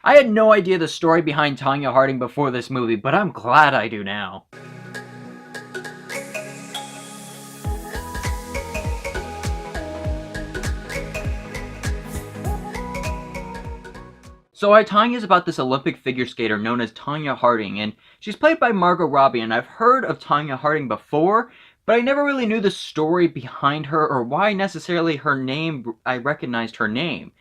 I had no idea the story behind Tonya Harding before this movie, but I'm glad I do now. So I, Tonya is about this Olympic figure skater known as Tonya Harding, and she's played by Margot Robbie, and I've heard of Tonya Harding before, but I never really knew the story behind her or why necessarily I recognized her name.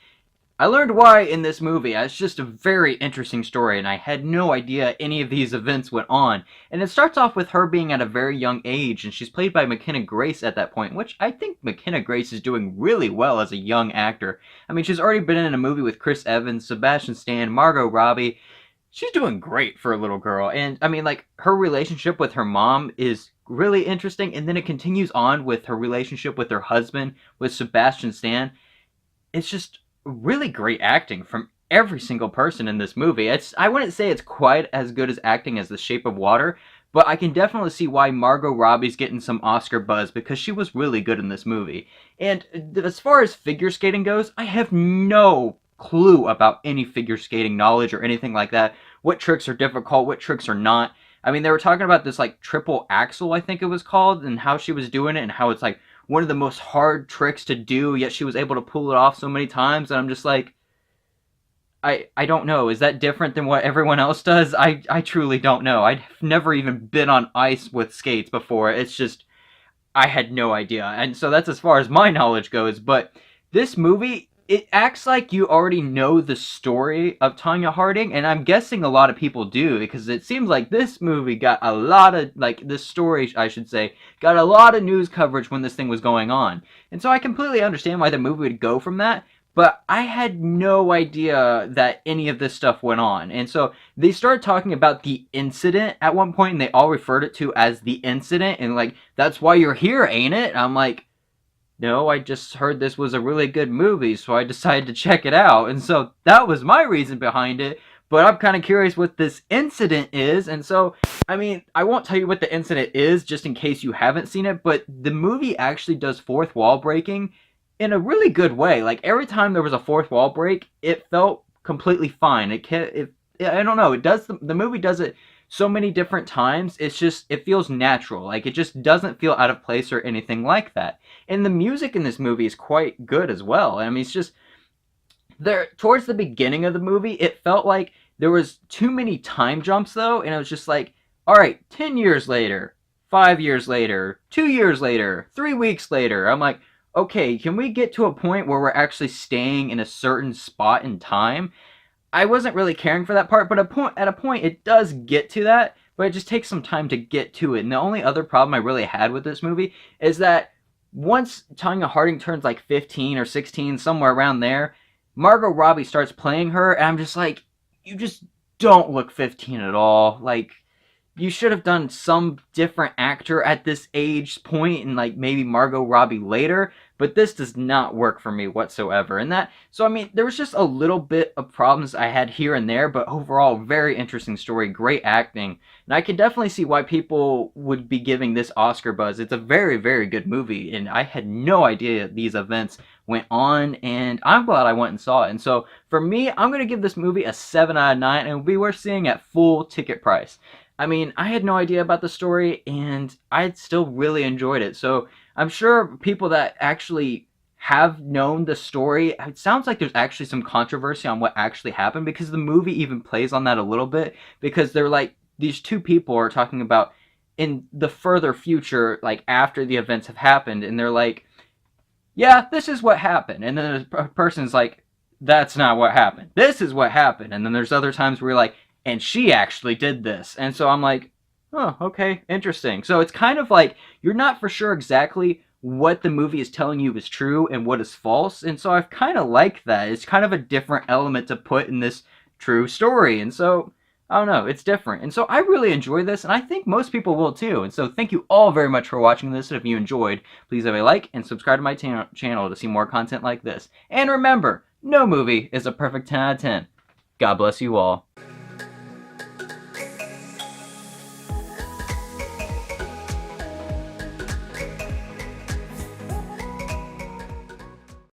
I learned why in this movie. It's just a very interesting story, and I had no idea any of these events went on. And it starts off with her being at a very young age, and she's played by McKenna Grace at that point, which I think McKenna Grace is doing really well as a young actor. I mean, she's already been in a movie with Chris Evans, Sebastian Stan, Margot Robbie. She's doing great for a little girl, and I mean, like, her relationship with her mom is really interesting, and then it continues on with her relationship with her husband, with Sebastian Stan. It's just really great acting from every single person in this movie. I wouldn't say it's quite as good as acting as The Shape of Water, but I can definitely see why Margot Robbie's getting some Oscar buzz because she was really good in this movie. And as far as figure skating goes, I have no clue about any figure skating knowledge or anything like that. What tricks are difficult, what tricks are not. I mean, they were talking about this like triple axel, I think it was called, and how she was doing it and how it's like one of the most hard tricks to do, yet she was able to pull it off so many times, and I'm just like, I don't know. Is that different than what everyone else does? I truly don't know. I've never even been on ice with skates before. It's just, I had no idea. And so that's as far as my knowledge goes, but this movie, it acts like you already know the story of Tonya Harding, and I'm guessing a lot of people do, because it seems like this movie got a lot of, like, this story, I should say, got a lot of news coverage when this thing was going on. And so I completely understand why the movie would go from that, but I had no idea that any of this stuff went on. And so they started talking about the incident at one point, and they all referred it to as the incident, and like, that's why you're here, ain't it? And I'm like, no, I just heard this was a really good movie, so I decided to check it out. And so that was my reason behind it. But I'm kind of curious what this incident is. And so, I mean, I won't tell you what the incident is just in case you haven't seen it. But the movie actually does fourth wall breaking in a really good way. Like, every time there was a fourth wall break, it felt completely fine. I don't know. The movie does it so many different times. It feels natural. Like, it just doesn't feel out of place or anything like that. And the music in this movie is quite good as well. I mean, it's just there towards the beginning of the movie, it felt like there was too many time jumps though, and it was just like, all right, 10 years later, 5 years later, 2 years later, 3 weeks later. I'm like, okay, can we get to a point where we're actually staying in a certain spot in time? I wasn't really caring for that part, but at a point it does get to that, but it just takes some time to get to it. And the only other problem I really had with this movie is that once Tonya Harding turns like 15 or 16, somewhere around there, Margot Robbie starts playing her, and I'm just like, you just don't look 15 at all. Like, you should have done some different actor at this age point, and like maybe Margot Robbie later, but this does not work for me whatsoever. So I mean, there was just a little bit of problems I had here and there, but overall, very interesting story, great acting, and I can definitely see why people would be giving this Oscar buzz. It's a very, very good movie, and I had no idea these events went on, and I'm glad I went and saw it. And so for me, I'm going to give this movie a 7 out of 9, and it'll be worth seeing at full ticket price. I mean, I had no idea about the story, and I still really enjoyed it. So I'm sure people that actually have known the story, it sounds like there's actually some controversy on what actually happened, because the movie even plays on that a little bit, because they're like, these two people are talking about in the further future, like after the events have happened, and they're like, yeah, this is what happened. And then a person's like, that's not what happened. This is what happened. And then there's other times where you're like, and she actually did this. And so I'm like, oh, okay, interesting. So it's kind of like you're not for sure exactly what the movie is telling you is true and what is false. And so I've kind of liked that. It's kind of a different element to put in this true story. And so, I don't know, it's different. And so I really enjoy this, and I think most people will too. And so thank you all very much for watching this. And if you enjoyed, please have a like and subscribe to my channel to see more content like this. And remember, no movie is a perfect 10 out of 10. God bless you all.